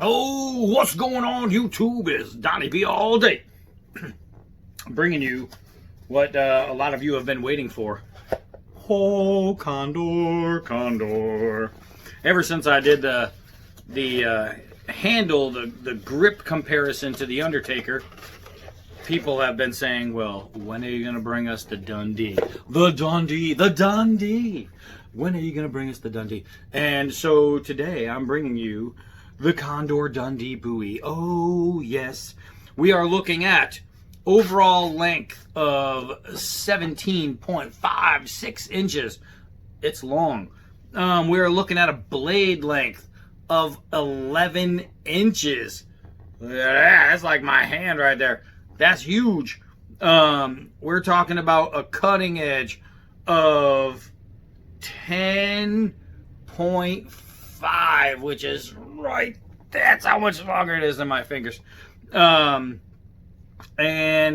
Oh, what's going on YouTube? Is Donnie B all day. I'm bringing you what a lot of you have been waiting for. Oh, Condor, Condor. Ever since I did the handle, the grip comparison to the Undertaker, people have been saying, well, when are you going to bring us the Dundee? The Dundee, the Dundee. When are you going to bring us the Dundee? And so today I'm bringing you the Condor Dundee Bowie. Oh, yes. We are looking at overall length of 17.56 inches. It's long. We're looking at a blade length of 11 inches. That's like my hand right there. That's huge. We're talking about a cutting edge of 10.5, which is right. That's how much longer it is than my fingers. And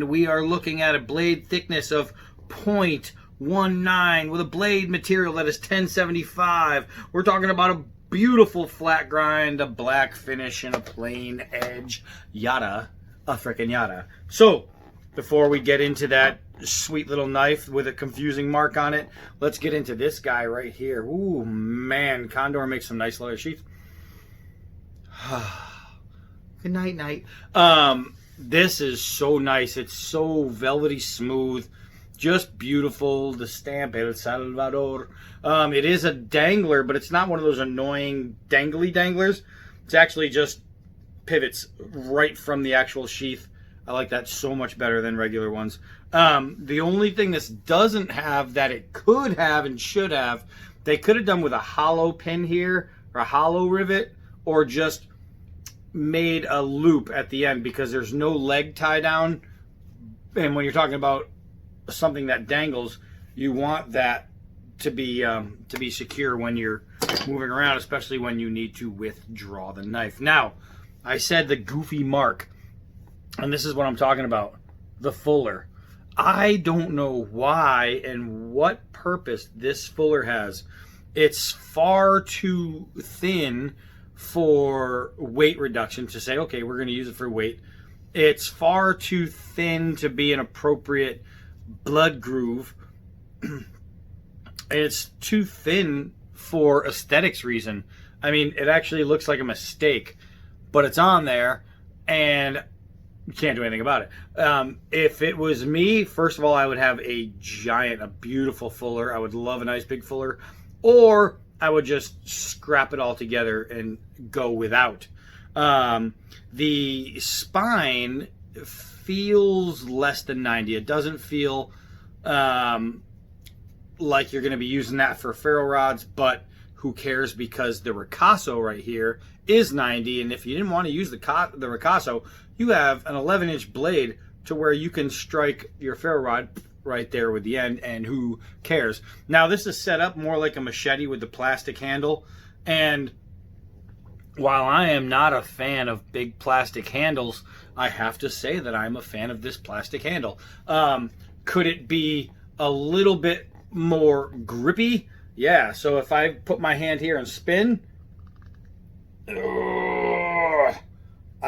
we are looking at a blade thickness of 0.19 with a blade material that is 1075. We're talking about a beautiful flat grind, a black finish, and a plain edge. Yada, a frickin' yada. So, before we get into that sweet little knife with a confusing mark on it, let's get into this guy right here. Ooh, man, Condor makes some nice leather sheaths. Good night, night. This is so nice. It's so velvety smooth, just beautiful. The stamp El Salvador. It is a dangler, but it's not one of those annoying dangly danglers. It's actually just pivots right from the actual sheath. I like that so much better than regular ones. The only thing this doesn't have that it could have and should have, they could have done with a hollow pin here or a hollow rivet, or just made a loop at the end, because there's no leg tie down. And when you're talking about something that dangles, you want that to be secure when you're moving around, especially when you need to withdraw the knife. Now, I said the goofy mark, and this is what I'm talking about, the fuller. I don't know why and what purpose this fuller has. It's far too thin for weight reduction, to say, okay, we're going to use it for weight. It's far too thin to be an appropriate blood groove. It's too thin for aesthetics reason. I mean, it actually looks like a mistake, but it's on there, and you can't do anything about it. If it was me, first of all, I would have a beautiful fuller. I would love a nice big fuller, or I would just scrap it all together and go without. The spine feels less than 90. It doesn't feel like you're going to be using that for ferro rods, but who cares, because the ricasso right here is 90, and if you didn't want to use the ricasso, you have an 11-inch blade to where you can strike your ferro rod right there with the end, and who cares. Now, this is set up more like a machete with the plastic handle, and while I am not a fan of big plastic handles, I have to say that I'm a fan of this plastic handle. Could it be a little bit more grippy? Yeah, so if I put my hand here and spin, I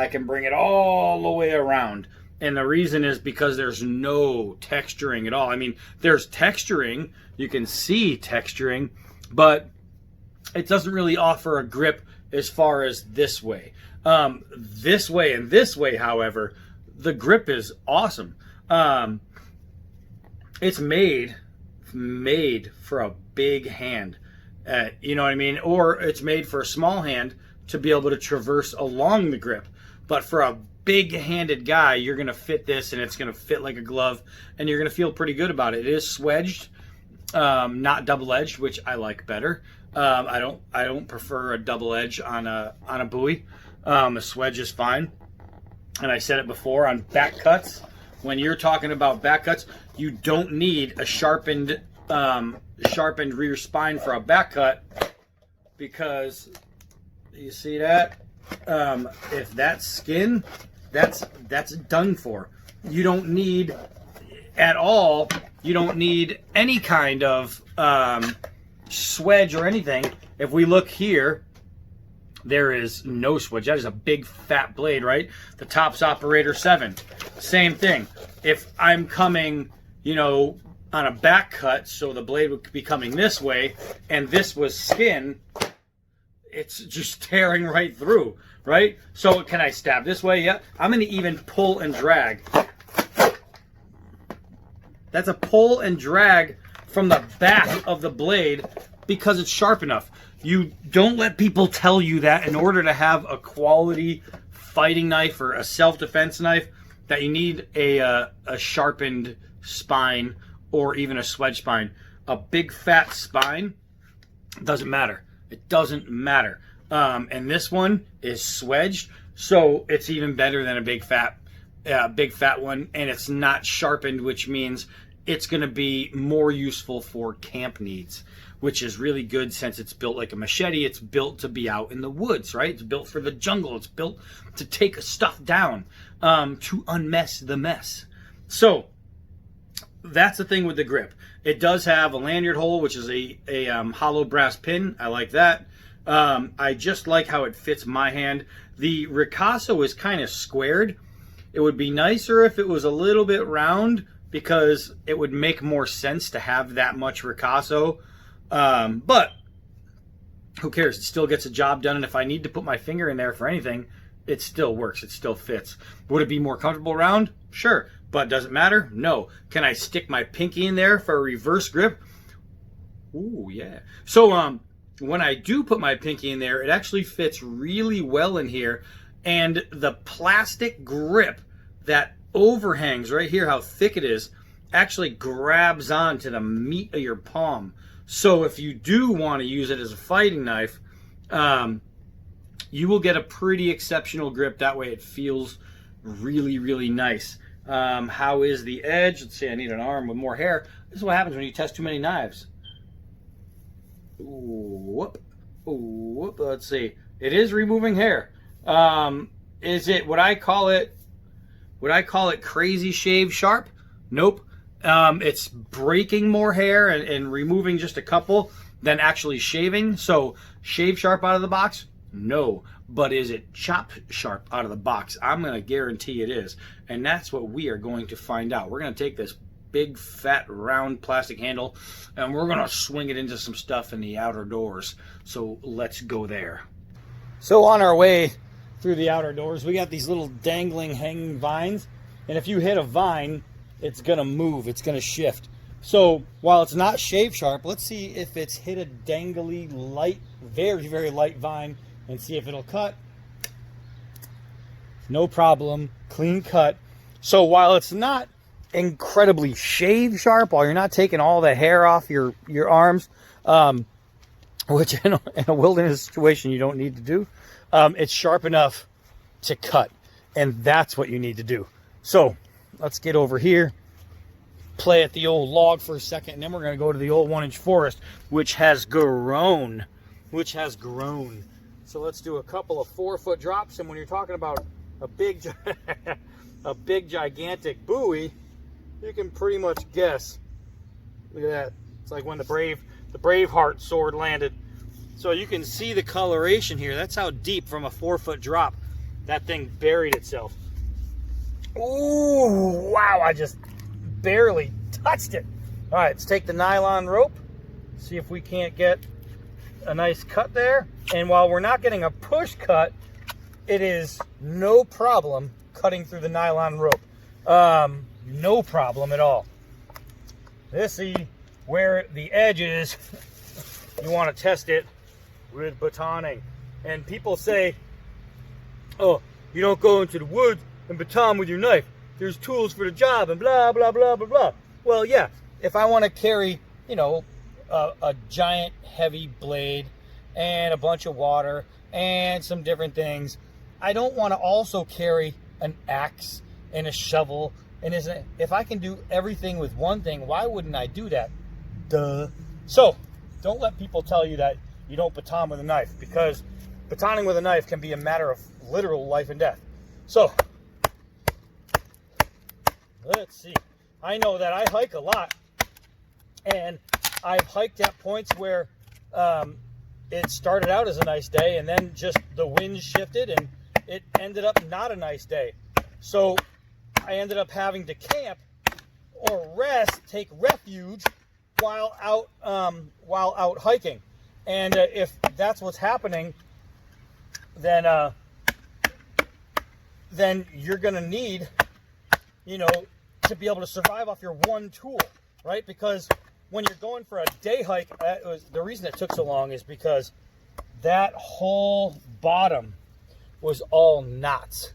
can bring it all the way around. And the reason is because there's no texturing at all. I mean, there's texturing. You can see texturing, but it doesn't really offer a grip as far as this way. This way and this way, however, the grip is awesome. It's made for a big hand. You know what I mean? Or it's made for a small hand to be able to traverse along the grip. But for a big-handed guy, you're going to fit this, and it's going to fit like a glove, and you're going to feel pretty good about it. It is swedged, not double-edged, which I like better. I don't prefer a double edge on a Bowie. A swedge is fine. And I said it before on back cuts. When you're talking about back cuts, you don't need a sharpened rear spine for a back cut, because you see that? If that's skin, that's done for. You don't need at all. You don't need any kind of swedge or anything. If we look here, there is no swedge. That is a big fat blade, right? The top's operator 7. Same thing. If I'm coming, you know, on a back cut, so the blade would be coming this way, and this was skin, it's just tearing right through, right? So can I stab this way? Yeah. I'm going to even pull and drag. That's a pull and drag from the back of the blade because it's sharp enough. You don't let people tell you that in order to have a quality fighting knife or a self-defense knife that you need a sharpened spine or even a swedge spine. A big fat spine doesn't matter. It doesn't matter. And this one is swedged, so it's even better than a big fat one, and it's not sharpened, which means it's going to be more useful for camp needs, which is really good since it's built like a machete. It's built to be out in the woods, right? It's built for the jungle. It's built to take stuff down, to unmess the mess. So that's the thing with the grip. It does have a lanyard hole, which is a hollow brass pin. I like that. I just like how it fits my hand. The ricasso is kind of squared. It would be nicer if it was a little bit round, because it would make more sense to have that much ricasso. But who cares? It still gets a job done, and if I need to put my finger in there for anything, it still works. It still fits. Would it be more comfortable round? Sure. But does it matter? No. Can I stick my pinky in there for a reverse grip? Ooh, yeah. So when I do put my pinky in there, it actually fits really well in here. And the plastic grip that overhangs right here, how thick it is, actually grabs onto the meat of your palm. So if you do want to use it as a fighting knife, you will get a pretty exceptional grip. That way it feels really, really nice. How is the edge? Let's see, I need an arm with more hair. This is what happens when you test too many knives. Ooh, whoop. Let's see. It is removing hair. Is it, would I call it crazy shave sharp? Nope. It's breaking more hair and removing just a couple than actually shaving. So shave sharp out of the box? No. But is it chop sharp out of the box? I'm going to guarantee it is. And that's what we are going to find out. We're going to take this big, fat, round plastic handle and we're going to swing it into some stuff in the outer doors. So let's go there. So on our way through the outer doors, we got these little dangling hanging vines. And if you hit a vine, it's going to move. It's going to shift. So while it's not shave sharp, let's see if it's hit a dangly, light, very, very light vine and see if it'll cut. No problem. Clean cut. So while it's not incredibly shave sharp, while you're not taking all the hair off your arms, which in a wilderness situation you don't need to do, it's sharp enough to cut. And that's what you need to do. So let's get over here, play at the old log for a second, and then we're going to go to the old 1-inch forest, which has grown. So let's do a couple of 4-foot drops. And when you're talking about a big gigantic Bowie, you can pretty much guess. Look at that. It's like when the Braveheart sword landed. So you can see the coloration here. That's how deep from a 4-foot drop that thing buried itself. Ooh, wow, I just barely touched it. All right, let's take the nylon rope, see if we can't get a nice cut there. And while we're not getting a push cut, it is no problem cutting through the nylon rope. No problem at all. Let's see where the edge is. You want to test it with batoning. And people say, oh, you don't go into the woods and baton with your knife. There's tools for the job and blah, blah, blah, blah, blah. Well, yeah, if I want to carry, you know, a giant heavy blade and a bunch of water and some different things, I don't want to also carry an axe and a shovel. And if I can do everything with one thing, why wouldn't I do that? Duh. So don't let people tell you that you don't baton with a knife, because batoning with a knife can be a matter of literal life and death. So let's see. I know that I hike a lot, and I've hiked at points where it started out as a nice day, and then just the wind shifted, and it ended up not a nice day. So I ended up having to camp or rest, take refuge while out hiking. And if that's what's happening, then you're gonna need, you know, to be able to survive off your one tool, right? Because when you're going for a day hike, the reason it took so long is because that whole bottom was all knots,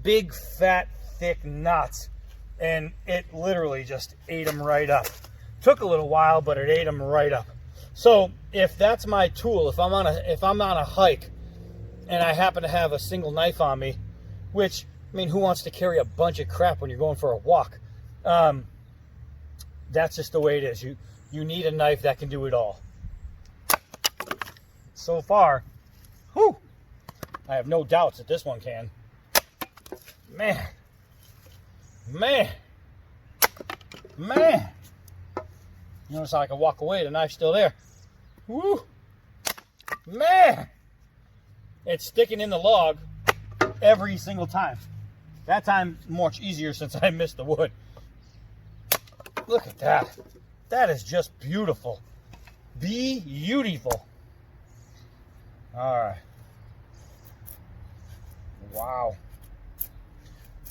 big, fat, thick knots, and it literally just ate them right up. Took a little while, but it ate them right up. So if that's my tool, if I'm on a hike and I happen to have a single knife on me, which, I mean, who wants to carry a bunch of crap when you're going for a walk? That's just the way it is. You need a knife that can do it all. So far, whew, I have no doubts that this one can. Man. Notice how I can walk away, the knife's still there. Woo! Man! It's sticking in the log every single time. That time much easier since I missed the wood. Look at that. That is just beautiful. Beautiful. Alright. Wow.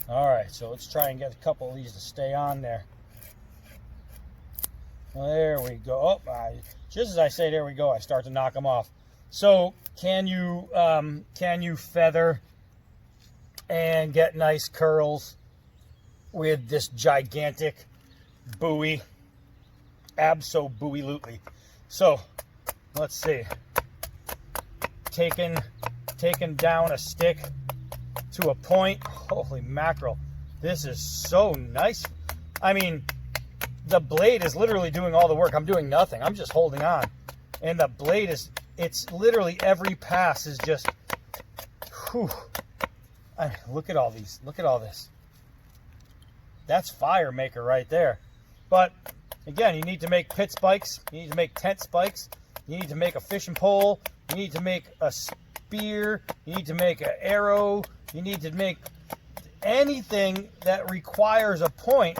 Alright, so let's try and get a couple of these to stay on there. There we go. Oh, just as I say there we go, I start to knock them off. So can you feather and get nice curls with this gigantic Bowie? Abso-Bowie-lutely. So let's see. Taking down a stick to a point. Holy mackerel. This is so nice. I mean, the blade is literally doing all the work. I'm doing nothing. I'm just holding on. And the blade is, it's literally every pass is just, whew. Look at all these. Look at all this. That's fire maker right there. But again, you need to make pit spikes. You need to make tent spikes. You need to make a fishing pole. You need to make a spear. You need to make an arrow. You need to make anything that requires a point.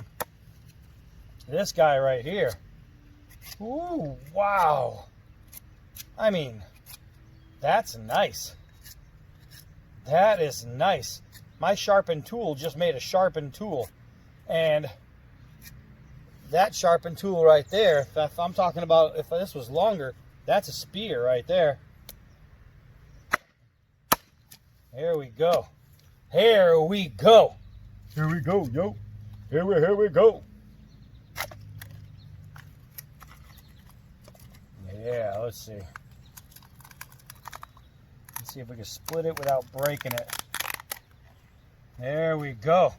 This guy right here. Ooh, wow. I mean, that's nice. That is nice. My sharpened tool just made a sharpened tool. And that sharpened tool right there, if I'm talking about, if this was longer, that's a spear right there. Here we go. Here we go. Here we go, yo. Here we go. Yeah, let's see. Let's see if we can split it without breaking it. There we go.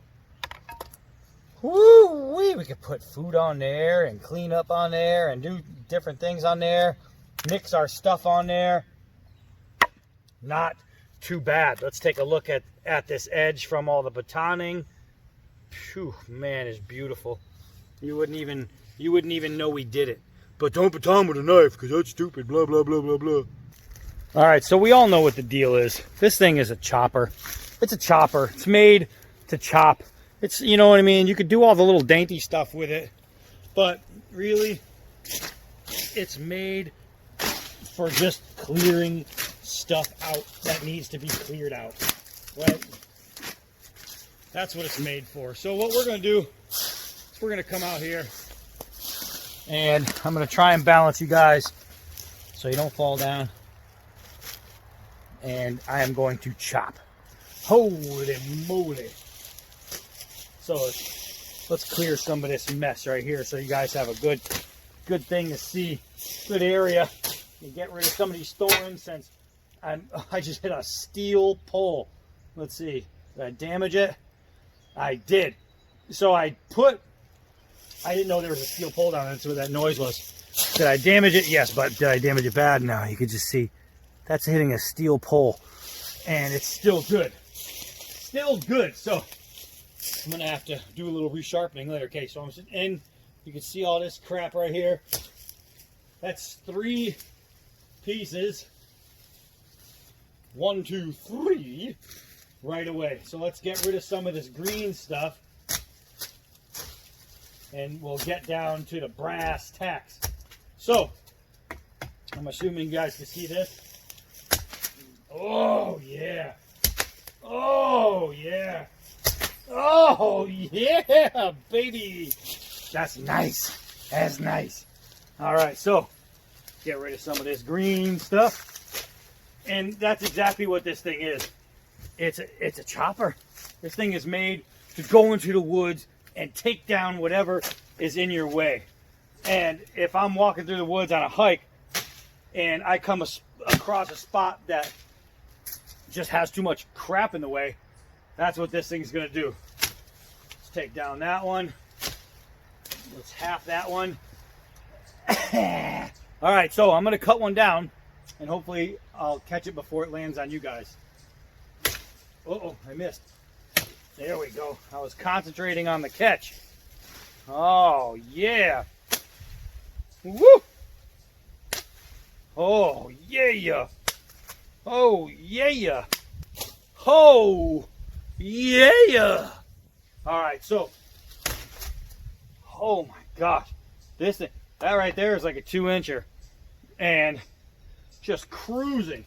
Woo-wee! We could put food on there and clean up on there and do different things on there. Mix our stuff on there. Not too bad. Let's take a look at this edge from all the batoning. Phew, man, it's beautiful. You wouldn't even know we did it. But don't baton with a knife, because that's stupid, blah, blah, blah, blah, blah. All right, so we all know what the deal is. This thing is a chopper. It's a chopper. It's made to chop. It's, you know what I mean? You could do all the little dainty stuff with it. But really, it's made for just clearing stuff out that needs to be cleared out. Right? That's what it's made for. So what we're going to do is we're going to come out here. And I'm going to try and balance you guys so you don't fall down. And I am going to chop. Holy moly. So let's clear some of this mess right here so you guys have a good thing to see. Good area. And get rid of some of these thorns since I just hit a steel pole. Let's see. Did I damage it? I did. So I didn't know there was a steel pole down there. That's what that noise was. Did I damage it? Yes, but did I damage it bad? No, you can just see that's hitting a steel pole. And it's still good. Still good. So I'm going to have to do a little resharpening later. Okay, so I'm sitting in. You can see all this crap right here. That's 3 pieces 1, 2, 3 right away. So let's get rid of some of this green stuff. And we'll get down to the brass tacks. So, I'm assuming you guys can see this. Oh, yeah. Oh, yeah. Oh, yeah, baby. That's nice. That's nice. All right, so get rid of some of this green stuff. And that's exactly what this thing is. It's a chopper. This thing is made to go into the woods and take down whatever is in your way. And if I'm walking through the woods on a hike and I come across a spot that just has too much crap in the way, that's what this thing's gonna do. Let's take down that one. Let's half that one. All right, so I'm gonna cut one down and hopefully I'll catch it before it lands on you guys. Uh-oh, I missed. There we go. I was concentrating on the catch. Oh, yeah. Woo! Oh, yeah. Oh, yeah. Oh, yeah. All right, so. Oh, my gosh. This thing, that right there is like a 2-incher. And just cruising.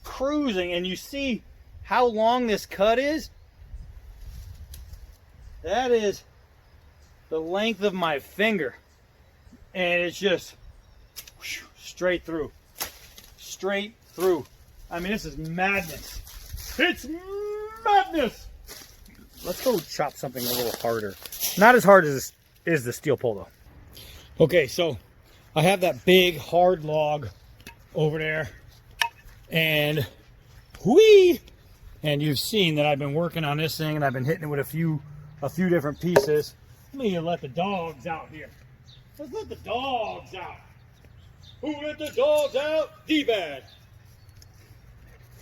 Cruising. And you see how long this cut is? That is the length of my finger. And it's just straight through. Straight through. I mean, this is madness. It's madness! Let's go chop something a little harder. Not as hard as the steel pole, though. Okay, so I have that big, hard log over there. And whee! And you've seen that I've been working on this thing, and I've been hitting it with a few different pieces. Let me let the dogs out here. Let's let the dogs out. Who let the dogs out? D-Bad.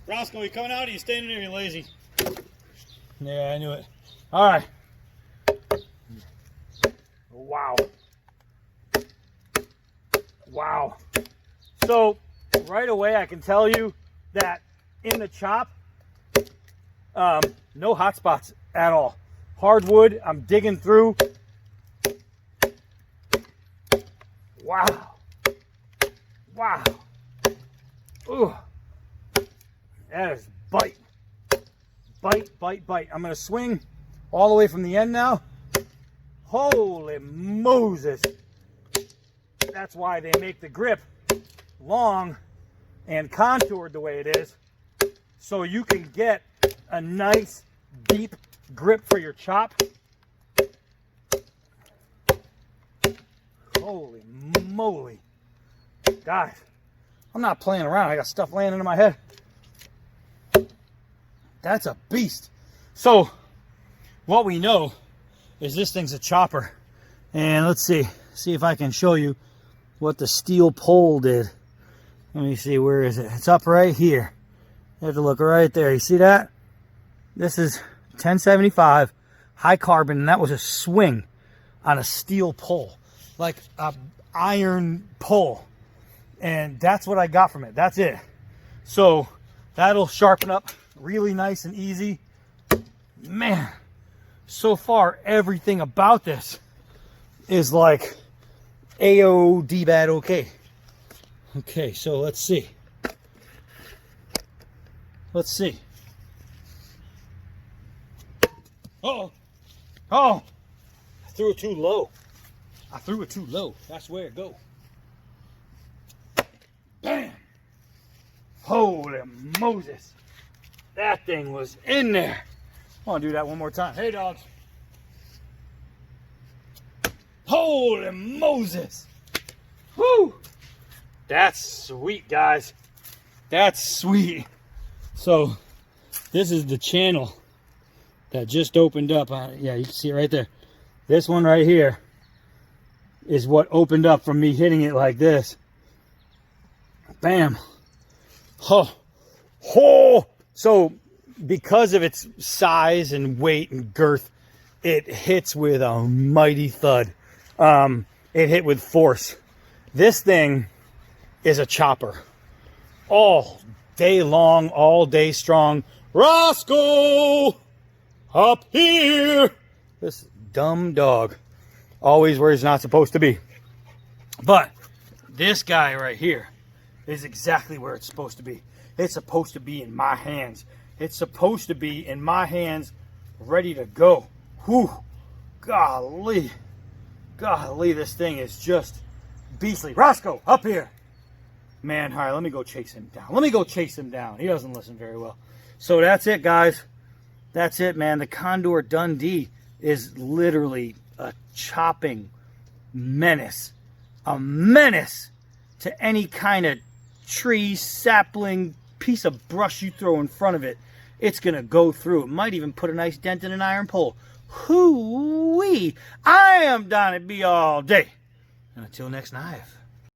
Roscoe, you coming out or you standing there, you lazy? Yeah, I knew it. All right. Wow. Wow. So, right away I can tell you that in the chop, no hot spots at all. Hardwood, I'm digging through. Wow. Wow. Ooh. That is bite. Bite, bite, bite. I'm going to swing all the way from the end now. Holy Moses. That's why they make the grip long and contoured the way it is, so you can get a nice deep grip for your chop. Holy moly. Guys, I'm not playing around. I got stuff laying into my head. That's a beast. So, what we know is this thing's a chopper. And let's see if I can show you what the steel pole did. Let me see, where is it? It's up right here. You have to look right there. You see that? This is 1075 high carbon, and that was a swing on a steel pole, like a iron pole. And that's what I got from it. That's it. So that'll sharpen up really nice and easy. Man, so far everything about this is like A-O-D-bad okay. Okay, so let's see. Let's see. Uh-oh. Oh! I threw it too low. I threw it too low. That's where it goes. Bam! Holy Moses. That thing was in there. I want to do that one more time. Hey, dogs. Holy Moses. Woo! That's sweet, guys. That's sweet. So, this is the channel that just opened up. Yeah, you can see it right there. This one right here is what opened up from me hitting it like this. Bam. Oh. Oh. So, because of its size and weight and girth, it hits with a mighty thud. It hit with force. This thing is a chopper all day long, all day strong. Roscoe, up here. This dumb dog, always where he's not supposed to be. But this guy right here is exactly where it's supposed to be. It's supposed to be in my hands. It's supposed to be in my hands, ready to go. Whew. Golly. Golly, this thing is just beastly. Roscoe, up here. Man, all right, let me go chase him down. Let me go chase him down. He doesn't listen very well. So that's it, guys. That's it, man. The Condor Dundee is literally a chopping menace. A menace to any kind of tree, sapling, piece of brush you throw in front of it. It's going to go through. It might even put a nice dent in an iron pole. Hoo-wee! I am Donnie B all day. And until next knife.